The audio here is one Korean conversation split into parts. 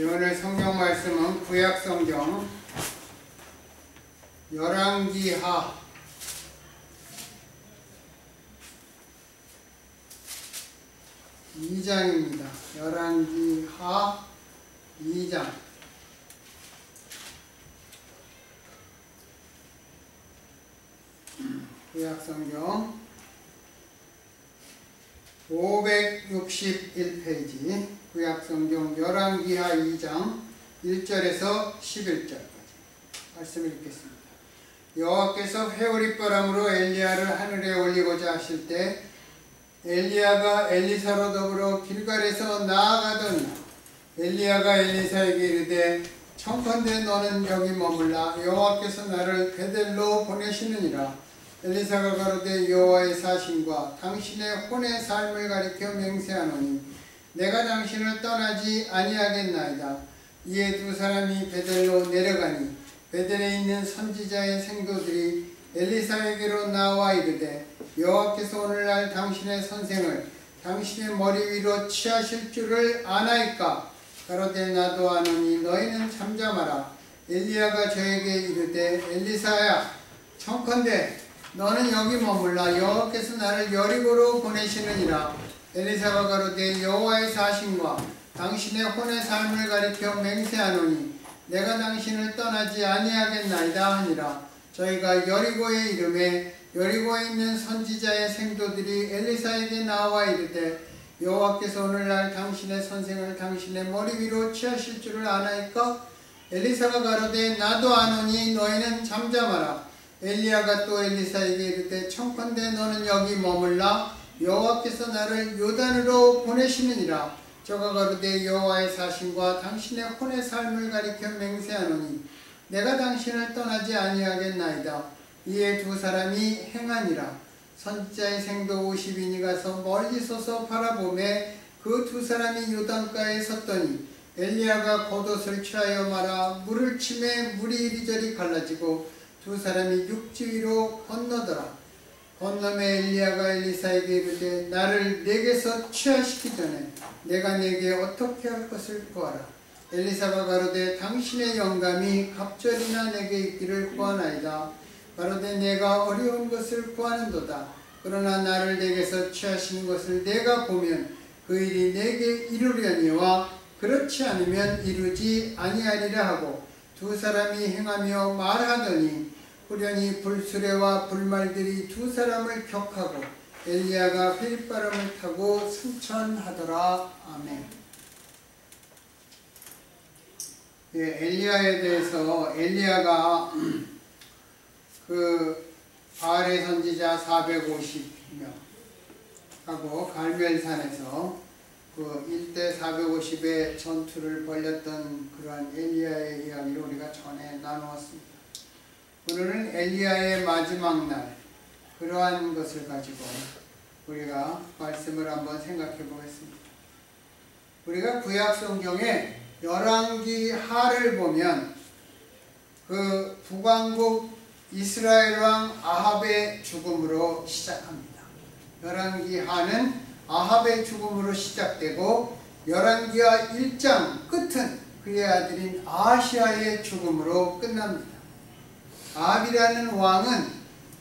오늘 성경 말씀은 구약 성경 열왕기하 2장입니다. 열왕기하 2장. 구약 성경 561페이지 구약 성경 열왕기하 2장 1절에서 11절까지 말씀을 읽겠습니다. 여호와께서 회오리바람으로 엘리야를 하늘에 올리고자 하실 때 엘리야가 엘리사로 더불어 길갈에서 나아가더니 엘리야가 엘리사에게 이르되 청컨대 너는 여기 머물라. 여호와께서 나를 베델로 보내시느니라. 엘리사가 가로되 여호와의 사신과 당신의 혼의 삶을 가리켜 맹세하노니 내가 당신을 떠나지 아니하겠나이다. 이에 두 사람이 베델로 내려가니 베델에 있는 선지자의 생도들이 엘리사에게로 나와 이르되 여호와께서 오늘날 당신의 선생을 당신의 머리 위로 취하실 줄을 아나이까? 가로되 나도 아노니 너희는 잠잠하라. 엘리야가 저에게 이르되 엘리사야 청컨대 너는 여기 머물라. 여호와께서 나를 여리고로 보내시느니라. 엘리사가 가로되 여호와의 사신과 당신의 혼의 삶을 가리켜 맹세하노니 내가 당신을 떠나지 아니하겠나이다 하니라. 저희가 여리고에 이름에 여리고에 있는 선지자의 생도들이 엘리사에게 나와 이르되 여호와께서 오늘날 당신의 선생을 당신의 머리 위로 취하실 줄을 아나이까? 엘리사가 가로되 나도 아노니 너희는 잠잠하라. 엘리야가 또 엘리사에게 이르되 청컨대 너는 여기 머물라. 여호와께서 나를 요단으로 보내시느니라. 저가 가로되 여호와의 사신과 당신의 혼의 삶을 가리켜 맹세하노니 내가 당신을 떠나지 아니하겠나이다. 이에 두 사람이 행하니라. 선지자의 생도 50인이 가서 멀리 서서 바라보매 그 두 사람이 요단가에 섰더니 엘리야가 겉옷을 취하여 말아 물을 치매 물이 이리저리 갈라지고 두 사람이 육지 위로 건너더라. 건너매 엘리야가 엘리사에게 이르되 나를 내게서 취하시기 전에 내가 내게 어떻게 할 것을 구하라. 엘리사가 가로되 당신의 영감이 갑절이나 내게 있기를 구하나이다. 가로되 내가 어려운 것을 구하는도다. 그러나 나를 내게서 취하시는 것을 내가 보면 그 일이 내게 이루려니와 그렇지 않으면 이루지 아니하리라 하고 두 사람이 행하며 말하더니 후련히 불수레와 불말들이 두 사람을 격하고 엘리야가 회일바람을 타고 승천하더라. 아멘. 엘리야에 대해서 엘리야가 그 바알의 선지자 450명 하고 갈멜산에서 그 1대 450의 전투를 벌였던 그러한 엘리야의 이야기를 우리가 전에 나누었습니다. 오늘은 엘리야의 마지막 날 그러한 것을 가지고 우리가 말씀을 한번 생각해 보겠습니다. 우리가 구약 성경에 열왕기하를 보면 그 북왕국 이스라엘 왕 아합의 죽음으로 시작합니다. 열왕기하는 아합의 죽음으로 시작되고 열왕기하 1장 끝은 그의 아들인 아하시아의 죽음으로 끝납니다. 아합이라는 왕은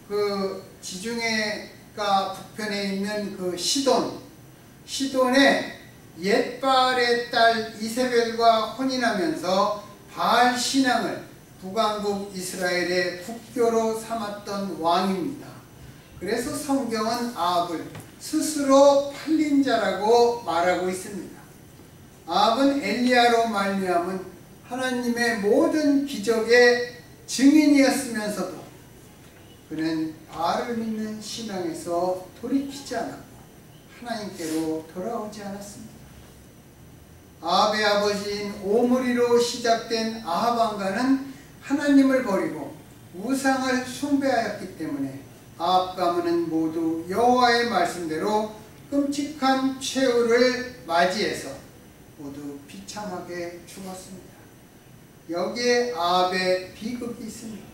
그 지중해가 북편에 있는 그 시돈의 옛바알의 딸 이세벨과 혼인하면서 바알 신앙을 북왕국 이스라엘의 국교로 삼았던 왕입니다. 그래서 성경은 아합을 스스로 팔린 자라고 말하고 있습니다. 아합은 엘리야로 말미암은 하나님의 모든 기적의 증인이었으면서도 그는 바알을 믿는 신앙에서 돌이키지 않았고 하나님께로 돌아오지 않았습니다. 아합의 아버지인 오므리로 시작된 아합 왕가는 하나님을 버리고 우상을 숭배하였기 때문에 아합 가문은 모두 여호와의 말씀대로 끔찍한 최후를 맞이해서 모두 비참하게 죽었습니다. 여기에 아합의 비극이 있습니다.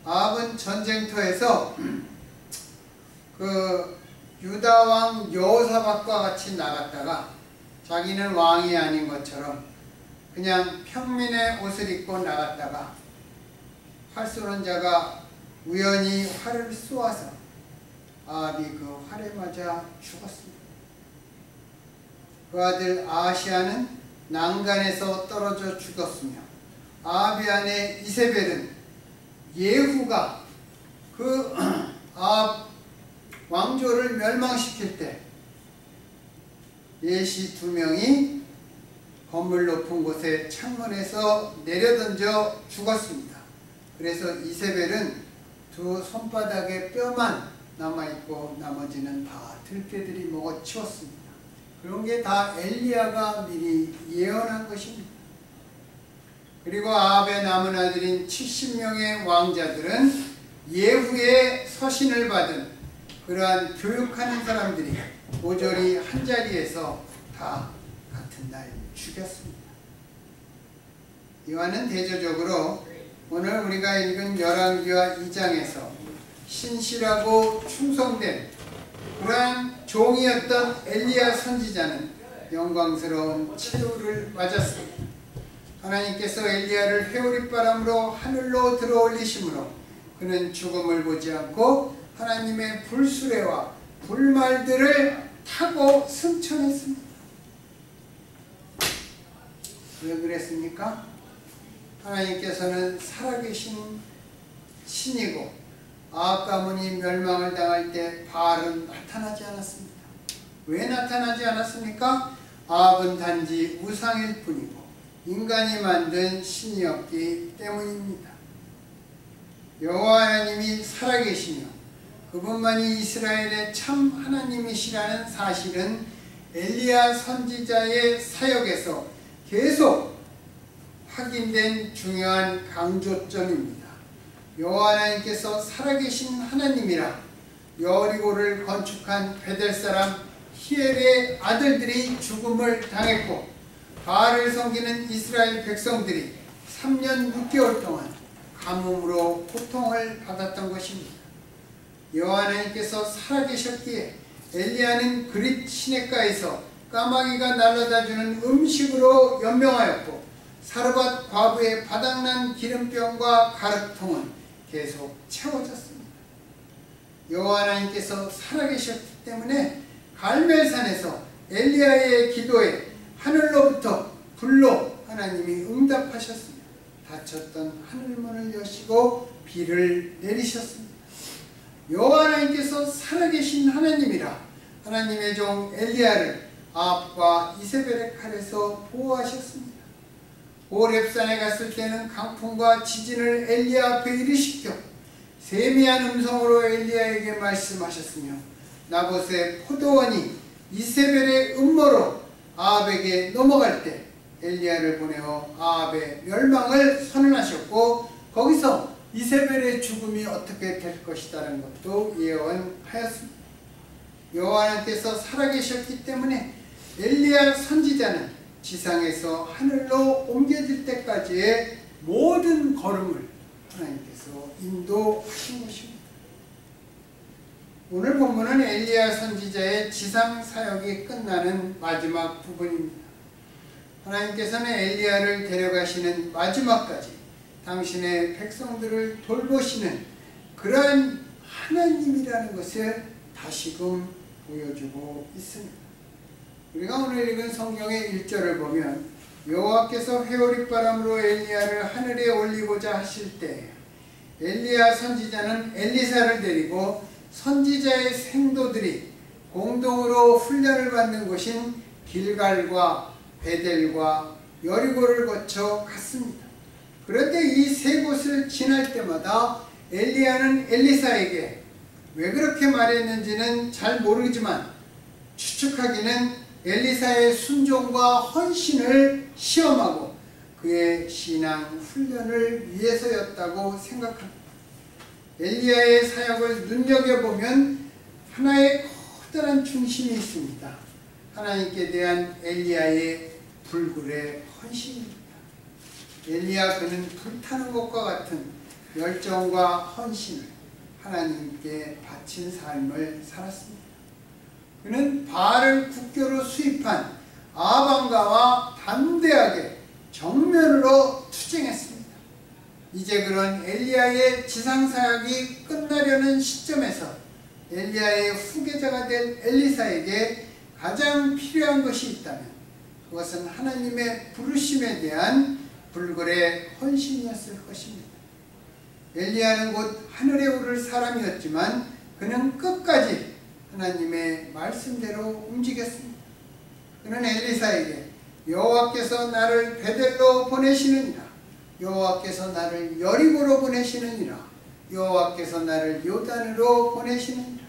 아합은 전쟁터에서 그 유다 왕 여호사밧과 같이 나갔다가 자기는 왕이 아닌 것처럼 그냥 평민의 옷을 입고 나갔다가 활 쏘는 자가 우연히 활을 쏘아서 아합이 그 활에 맞아 죽었습니다. 그 아들 아하시아는 난간에서 떨어져 죽었으며 아합의 아내 이세벨은 예후가 그 아합 왕조를 멸망시킬 때 예시 2명이 건물 높은 곳에 창문에서 내려던져 죽었습니다. 그래서 이세벨은 2 손바닥에 뼈만 남아있고 나머지는 다 들깨들이 먹어치웠습니다. 그런 게 다 엘리야가 미리 예언한 것입니다. 그리고 아합의 남은 아들인 70명의 왕자들은 예후의 서신을 받은 그러한 교육하는 사람들이 모조리 한자리에서 다 같은 날 죽였습니다. 이와는 대조적으로 오늘 우리가 읽은 열왕기와 2장에서 신실하고 충성된 그러한 종이었던 엘리야 선지자는 영광스러운 최후를 맞았습니다. 하나님께서 엘리야를 회오리바람으로 하늘로 들어올리심으로 그는 죽음을 보지 않고 하나님의 불수레와 불말들을 타고 승천했습니다. 왜 그랬습니까? 하나님께서는 살아계신 신이고 아합 가문이 멸망을 당할 때 바알은 나타나지 않았습니다. 왜 나타나지 않았습니까? 아합은 단지 우상일 뿐이고 인간이 만든 신이었기 때문입니다. 여호와 하나님이 살아계시며 그분만이 이스라엘의 참 하나님이시라는 사실은 엘리야 선지자의 사역에서 계속 확인된 중요한 강조점입니다. 여호와 하나님께서 살아계신 하나님이라 여리고를 건축한 베델 사람 히엘의 아들들이 죽음을 당했고 바알을 섬기는 이스라엘 백성들이 3년 6개월 동안 가뭄으로 고통을 받았던 것입니다. 여호와 하나님께서 살아계셨기에 엘리야는 그릿 시냇가에서 까마귀가 날아다주는 음식으로 연명하였고 사르밧 과부의 바닥난 기름병과 가륵통은 계속 채워졌습니다. 여호와 하나님께서 살아계셨기 때문에 갈멜산에서 엘리야의 기도에 하늘로부터 불로 하나님이 응답하셨습니다. 닫혔던 하늘문을 여시고 비를 내리셨습니다. 여호와 하나님께서 살아계신 하나님이라 하나님의 종 엘리야를 아합과 이세벨의 칼에서 보호하셨습니다. 호렙산에 갔을 때는 강풍과 지진을 엘리야 앞에 일으키켜 세미한 음성으로 엘리야에게 말씀하셨으며 나봇의 포도원이 이세벨의 음모로 아합에게 넘어갈 때 엘리야를 보내어 아합의 멸망을 선언하셨고 거기서 이세벨의 죽음이 어떻게 될 것이라는 것도 예언하였습니다. 여호와 하나님께서 살아계셨기 때문에 엘리야 선지자는 지상에서 하늘로 옮겨질 때까지의 모든 걸음을 하나님께서 인도하신 것입니다. 오늘 본문은 엘리야 선지자의 지상 사역이 끝나는 마지막 부분입니다. 하나님께서는 엘리야를 데려가시는 마지막까지 당신의 백성들을 돌보시는 그러한 하나님이라는 것을 다시금 보여주고 있습니다. 우리가 오늘 읽은 성경의 1절을 보면 여호와께서 회오리바람으로 엘리야를 하늘에 올리고자 하실 때 엘리야 선지자는 엘리사를 데리고 선지자의 생도들이 공동으로 훈련을 받는 곳인 길갈과 베델과 여리고를 거쳐 갔습니다. 그런데 이 세 곳을 지날 때마다 엘리야는 엘리사에게 왜 그렇게 말했는지는 잘 모르지만 추측하기는 엘리사의 순종과 헌신을 시험하고 그의 신앙 훈련을 위해서였다고 생각합니다. 엘리야의 사역을 눈여겨보면 하나의 커다란 중심이 있습니다. 하나님께 대한 엘리야의 불굴의 헌신입니다. 엘리야 그는 불타는 것과 같은 열정과 헌신을 하나님께 바친 삶을 살았습니다. 그는 바알을 국교로 수입한 아합 왕가와 담대하게 정면으로 투쟁했습니다. 이제 그런 엘리야의 지상사역이 끝나려는 시점에서 엘리야의 후계자가 될 엘리사에게 가장 필요한 것이 있다면 그것은 하나님의 부르심에 대한 불굴의 헌신이었을 것입니다. 엘리야는 곧 하늘에 오를 사람이었지만 그는 끝까지 하나님의 말씀대로 움직였습니다. 그는 엘리사에게 여호와께서 나를 베델로 보내시느니라, 여호와께서 나를 여리고로 보내시느니라, 여호와께서 나를 요단으로 보내시느니라.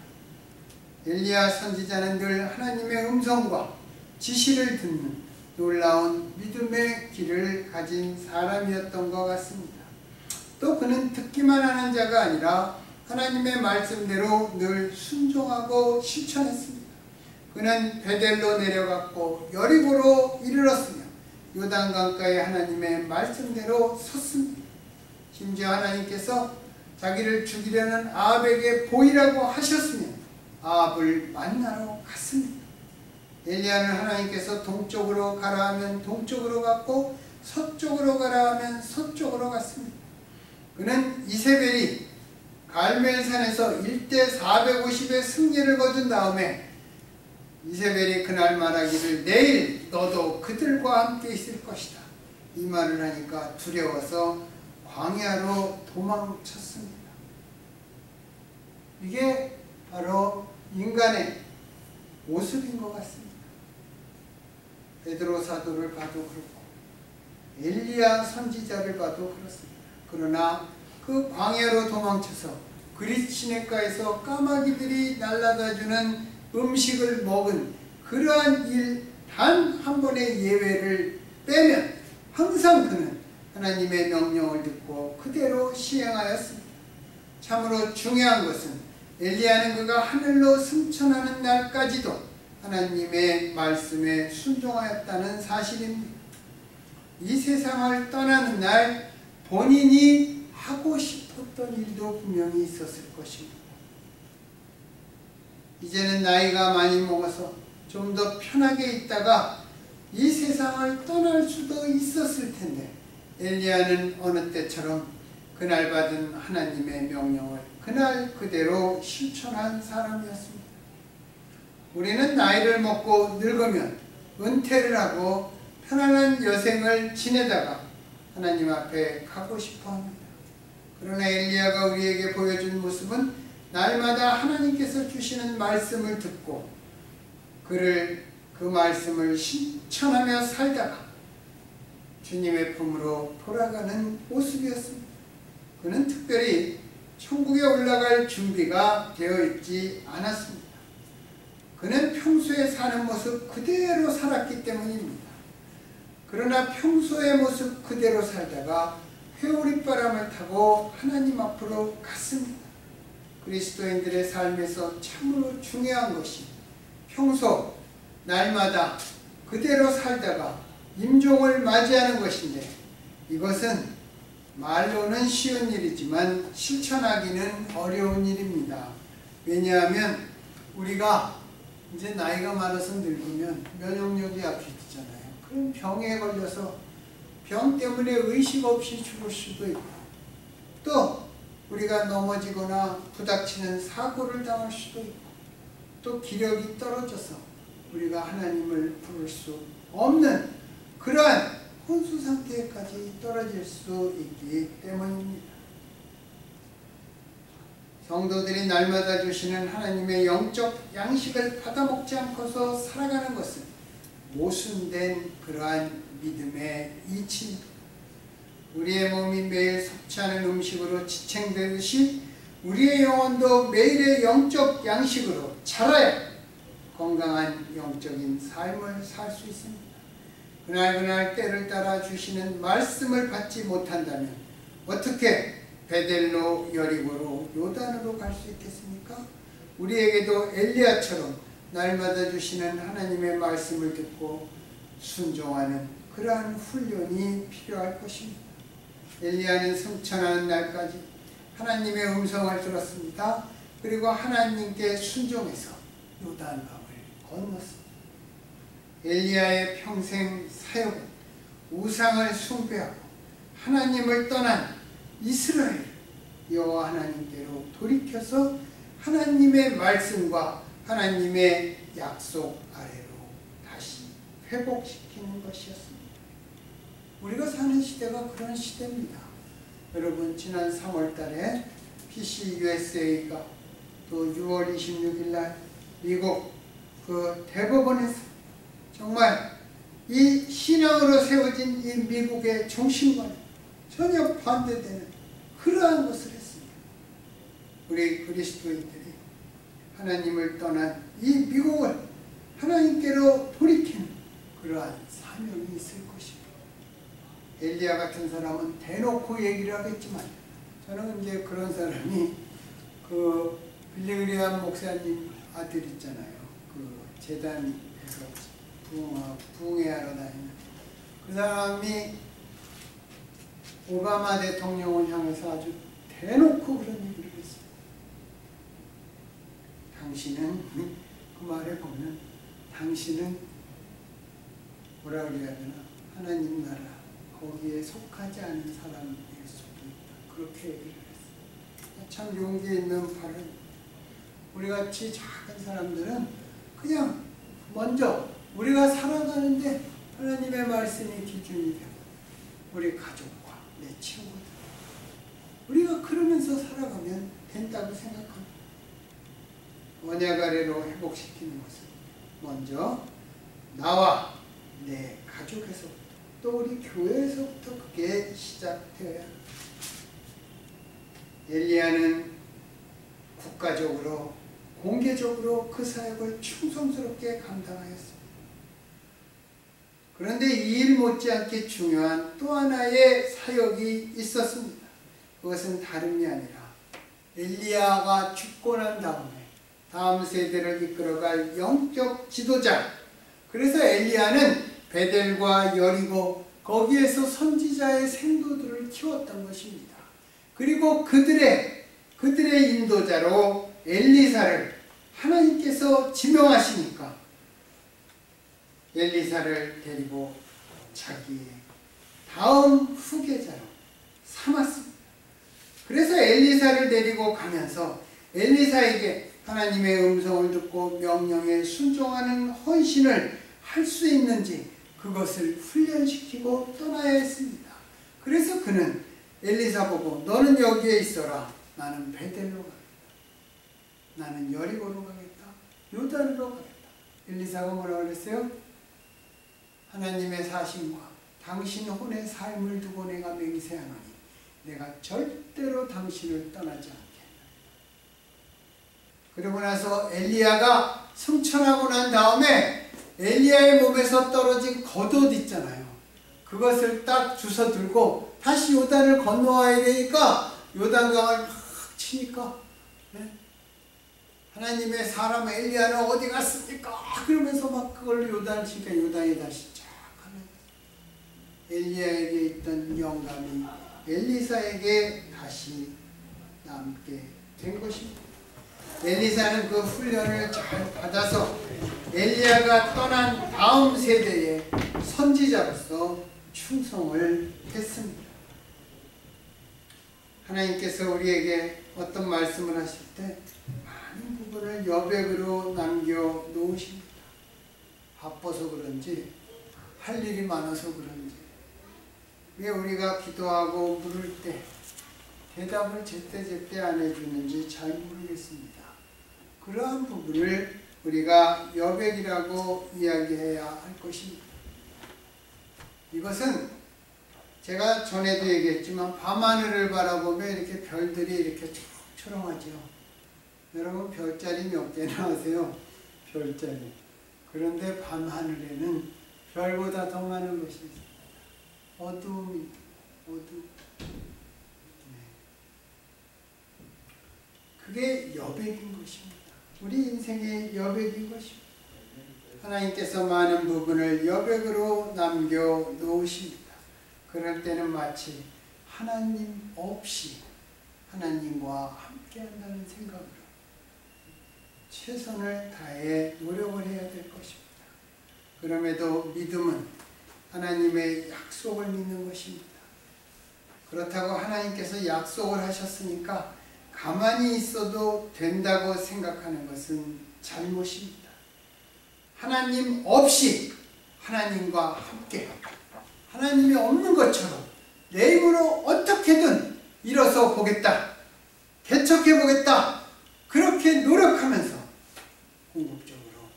엘리야 선지자는 늘 하나님의 음성과 지시를 듣는 놀라운 믿음의 길을 가진 사람이었던 것 같습니다. 또 그는 듣기만 하는 자가 아니라 하나님의 말씀대로 늘 순종하고 실천했습니다. 그는 베델로 내려갔고 여리고로 이르렀으며 요단강가에 하나님의 말씀대로 섰습니다. 심지어 하나님께서 자기를 죽이려는 아합에게 보이라고 하셨으며 아합을 만나러 갔습니다. 엘리야는 하나님께서 동쪽으로 가라 하면 동쪽으로 갔고 서쪽으로 가라 하면 서쪽으로 갔습니다. 그는 이세벨이 갈멜산에서 1대 450의 승리를 거둔 다음에 이세벨이 그날 말하기를 내일 너도 그들과 함께 있을 것이다, 이 말을 하니까 두려워서 광야로 도망쳤습니다. 이게 바로 인간의 모습인 것 같습니다. 베드로 사도를 봐도 그렇고 엘리야 선지자를 봐도 그렇습니다. 그러나 그 광야로 도망쳐서 그릿 시냇가에서 까마귀들이 날아다주는 음식을 먹은 그러한 일 단 한 번의 예외를 빼면 항상 그는 하나님의 명령을 듣고 그대로 시행하였습니다. 참으로 중요한 것은 엘리야는 그가 하늘로 승천하는 날까지도 하나님의 말씀에 순종하였다는 사실입니다. 이 세상을 떠나는 날 본인이 하고 싶었던 일도 분명히 있었을 것입니다. 이제는 나이가 많이 먹어서 좀 더 편하게 있다가 이 세상을 떠날 수도 있었을 텐데 엘리야는 어느 때처럼 그날 받은 하나님의 명령을 그날 그대로 실천한 사람이었습니다. 우리는 나이를 먹고 늙으면 은퇴를 하고 편안한 여생을 지내다가 하나님 앞에 가고 싶어 합니다. 그러나 엘리야가 우리에게 보여준 모습은 날마다 하나님께서 주시는 말씀을 듣고 그 말씀을 실천하며 살다가 주님의 품으로 돌아가는 모습이었습니다. 그는 특별히 천국에 올라갈 준비가 되어 있지 않았습니다. 그는 평소에 사는 모습 그대로 살았기 때문입니다. 그러나 평소의 모습 그대로 살다가 회오릿바람을 타고 하나님 앞으로 갔습니다. 그리스도인들의 삶에서 참으로 중요한 것이 평소 날마다 그대로 살다가 임종을 맞이하는 것인데 이것은 말로는 쉬운 일이지만 실천하기는 어려운 일입니다. 왜냐하면 우리가 이제 나이가 많아서 늙으면 면역력이 약해지잖아요. 그럼 병에 걸려서 병 때문에 의식 없이 죽을 수도 있고 또 우리가 넘어지거나 부닥치는 사고를 당할 수도 있고 또 기력이 떨어져서 우리가 하나님을 부를 수 없는 그러한 혼수 상태까지 떨어질 수 있기 때문입니다. 성도들이 날마다 주시는 하나님의 영적 양식을 받아먹지 않고서 살아가는 것은 모순된 그러한 믿음의 이치입니다. 우리의 몸이 매일 섭취하는 음식으로 지탱되듯이 우리의 영혼도 매일의 영적 양식으로 자라야 건강한 영적인 삶을 살 수 있습니다. 그날 때를 따라 주시는 말씀을 받지 못한다면 어떻게 베델로 여리고로 요단으로 갈 수 있겠습니까? 우리에게도 엘리야처럼 날마다 주시는 하나님의 말씀을 듣고 순종하는 그러한 훈련이 필요할 것입니다. 엘리야는 승천하는 날까지 하나님의 음성을 들었습니다. 그리고 하나님께 순종해서 요단강을 건넜습니다. 엘리야의 평생 사역은 우상을 숭배하고 하나님을 떠난 이스라엘 여호와 하나님께로 돌이켜서 하나님의 말씀과 하나님의 약속 아래로 다시 회복시키는 것이었습니다. 우리가 사는 시대가 그런 시대입니다. 여러분, 지난 3월 달에 PC USA가 또 6월 26일 날 미국 그 대법원에서 정말 이 신앙으로 세워진 이 미국의 정신과는 전혀 반대되는 그러한 것을 했습니다. 우리 그리스도인들이 하나님을 떠난 이 미국을 하나님께로 돌이키는 그러한 사명이 있을 것입니다. 엘리야 같은 사람은 대놓고 얘기를 하겠지만 저는 이제 그런 사람이 그 빌리그리암 목사님 아들 있잖아요. 그 재단에서 부흥회하러 다니는 그 사람이 오바마 대통령을 향해서 아주 대놓고 그런 얘기를 했어요. 당신은 그 말에 보면 당신은 뭐라 그래야 되나 하나님 나라 거기에 속하지 않은 사람일 수도 있다. 그렇게 얘기를 했어요. 참 용기 있는 발언. 우리같이 작은 사람들은 그냥 먼저 우리가 살아가는데 하나님의 말씀이 기준이 되고 우리 가족과 내 친구들 우리가 그러면서 살아가면 된다고 생각합니다. 언약 아래로 회복시키는 것은 먼저 나와 내 가족에서부터 또 우리 교회에서부터 그게 시작되어야 합니다. 엘리야는 국가적으로 공개적으로 그 사역을 충성스럽게 감당하였습니다. 그런데 이 일 못지않게 중요한 또 하나의 사역이 있었습니다. 그것은 다름이 아니라 엘리야가 죽고 난 다음에 다음 세대를 이끌어갈 영적 지도자. 그래서 엘리야는 베델과 여리고 거기에서 선지자의 생도들을 키웠던 것입니다. 그리고 그들의 인도자로 엘리사를 하나님께서 지명하시니까 엘리사를 데리고 자기의 다음 후계자로 삼았습니다. 그래서 엘리사를 데리고 가면서 엘리사에게 하나님의 음성을 듣고 명령에 순종하는 헌신을 할 수 있는지 그것을 훈련시키고 떠나야 했습니다. 그래서 그는 엘리사 보고 너는 여기에 있어라. 나는 베델로 가겠다. 나는 여리고로 가겠다. 요단으로 가겠다. 엘리사가 뭐라고 그랬어요? 하나님의 사심과 당신 혼의 삶을 두고 내가 맹세하노니 내가 절대로 당신을 떠나지 않겠다. 그러고 나서 엘리야가 승천하고 난 다음에 엘리야의 몸에서 떨어진 겉옷 있잖아요. 그것을 딱 주워 들고 다시 요단을 건너와야 되니까 요단강을 막 치니까 하나님의 사람 엘리야는 어디 갔습니까? 그러면서 막 그걸 요단을 치니까 요단이 다시 쫙 하는 엘리야에게 있던 영감이 엘리사에게 다시 남게 된 것입니다. 엘리사는 그 훈련을 잘 받아서 엘리야가 떠난 다음 세대의 선지자로서 충성을 했습니다. 하나님께서 우리에게 어떤 말씀을 하실 때 많은 부분을 여백으로 남겨놓으십니다. 바빠서 그런지 할 일이 많아서 그런지 왜 우리가 기도하고 물을 때 대답을 제때제때 안 해주는지 잘 모르겠습니다. 그러한 부분을 우리가 여백이라고 이야기해야 할 것입니다. 이것은 제가 전에도 얘기했지만 밤하늘을 바라보면 이렇게 별들이 이렇게 초롱초롱하죠. 여러분 별자리 몇 개나 아세요? 별자리. 그런데 밤하늘에는 별보다 더 많은 것이 있습니다. 어두움이 어두움. 그게 여백인 것입니다. 우리 인생의 여백인 것입니다. 하나님께서 많은 부분을 여백으로 남겨놓으십니다. 그럴 때는 마치 하나님 없이 하나님과 함께한다는 생각으로 최선을 다해 노력을 해야 될 것입니다. 그럼에도 믿음은 하나님 하나님의 약속을 믿는 것입니다. 그렇다고 하나님께서 약속을 하셨으니까 가만히 있어도 된다고 생각하는 것은 잘못입니다. 하나님 없이 하나님과 함께, 하나님이 없는 것처럼 내 힘으로 어떻게든 일어서 보겠다, 개척해 보겠다, 그렇게 노력하면서 궁극적으로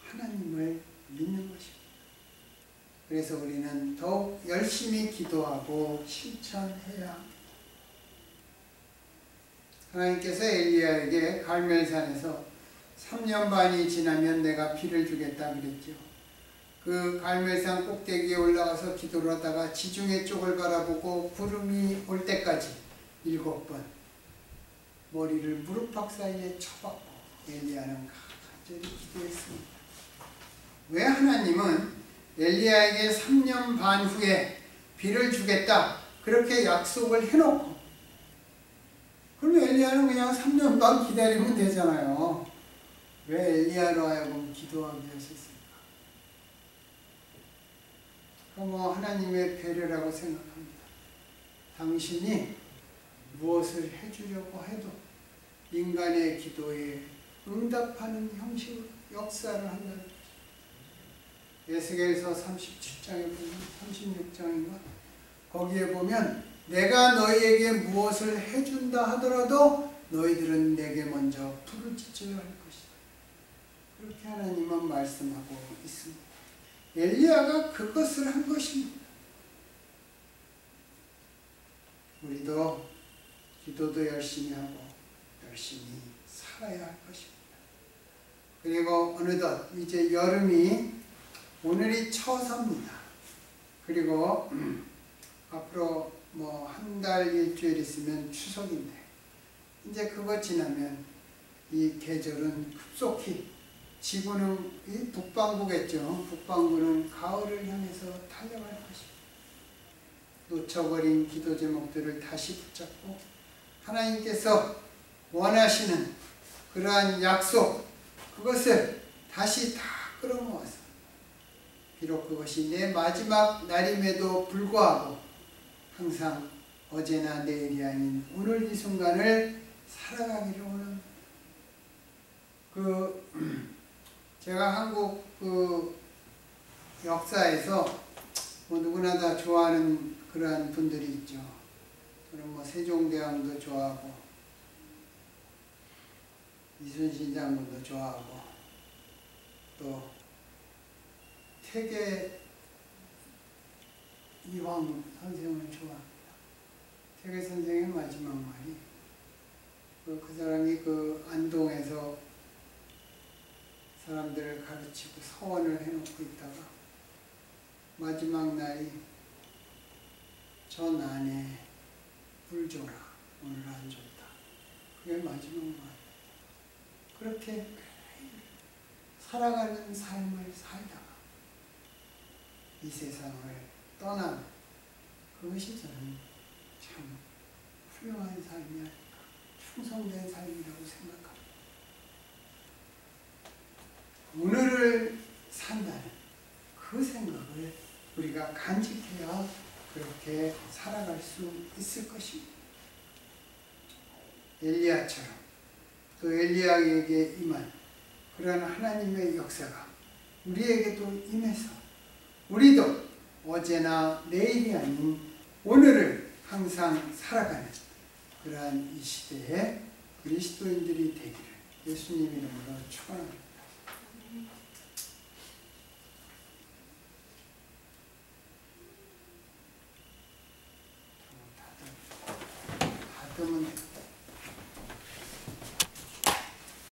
하나님을 믿는 것입니다. 그래서 우리는 더욱 열심히 기도하고 실천해야 합니다. 하나님께서 엘리야에게 갈멜산에서 3년 반이 지나면 내가 비를 주겠다 그랬죠. 그 갈멜산 꼭대기에 올라가서 기도를 하다가 지중해 쪽을 바라보고 구름이 올 때까지 7번 머리를 무릎팍 사이에 쳐박고 엘리야는 간절히 기도했습니다. 왜 하나님은 엘리야에게 3년 반 후에 비를 주겠다 그렇게 약속을 해놓고, 그러면 엘리야는 그냥 3년 반 기다리면 되잖아요. 왜 엘리야로 하여금 기도하게 하셨습니까? 그럼 하나님의 배려라고 생각합니다. 당신이 무엇을 해주려고 해도 인간의 기도에 응답하는 형식으로 역사를 한다는 거죠. 에스겔서 37장에 보면 36장인가 거기에 보면 내가 너희에게 무엇을 해준다 하더라도 너희들은 내게 먼저 부르짖어야 할 것이다. 그렇게 하나님은 말씀하고 있습니다. 엘리야가 그것을 한 것입니다. 우리도 기도도 열심히 하고 열심히 살아야 할 것입니다. 그리고 어느덧 이제 여름이 오늘이 처서입니다. 그리고 앞으로 뭐 한 달 일주일 있으면 추석인데 이제 그거 지나면 이 계절은 급속히, 지구는 이 북반구겠죠. 북반구는 가을을 향해서 달려갈 것입니다. 놓쳐버린 기도 제목들을 다시 붙잡고 하나님께서 원하시는 그러한 약속, 그것을 다시 다 끌어모아서, 비록 그것이 내 마지막 날임에도 불구하고 항상 어제나 내일이 아닌 오늘 이 순간을 살아가기를 원합니다. 제가 한국 역사에서 뭐 누구나 다 좋아하는 그러한 분들이 있죠. 저는 뭐 세종대왕도 좋아하고 이순신 장군도 좋아하고 또 태계 이황 선생을 좋아합니다. 태계 선생의 마지막 말이 그 사람이 안동에서 사람들을 가르치고 서원을 해놓고 있다가 마지막 날이 전 안에 물 줘라, 오늘 안 줬다. 그게 마지막 말. 그렇게 살아가는 삶을 살다가 이 세상을 떠난 그것이 저는 참 훌륭한 삶이 아닐까, 충성된 삶이라고 생각합니다. 오늘을 산다는 그 생각을 우리가 간직해야 그렇게 살아갈 수 있을 것입니다. 엘리야처럼 또 엘리야에게 임한 그러한 하나님의 역사가 우리에게도 임해서 우리도 어제나 내일이 아닌 오늘을 항상 살아가는 그러한 이 시대의 그리스도인들이 되기를 예수님 이름으로 축원합니다.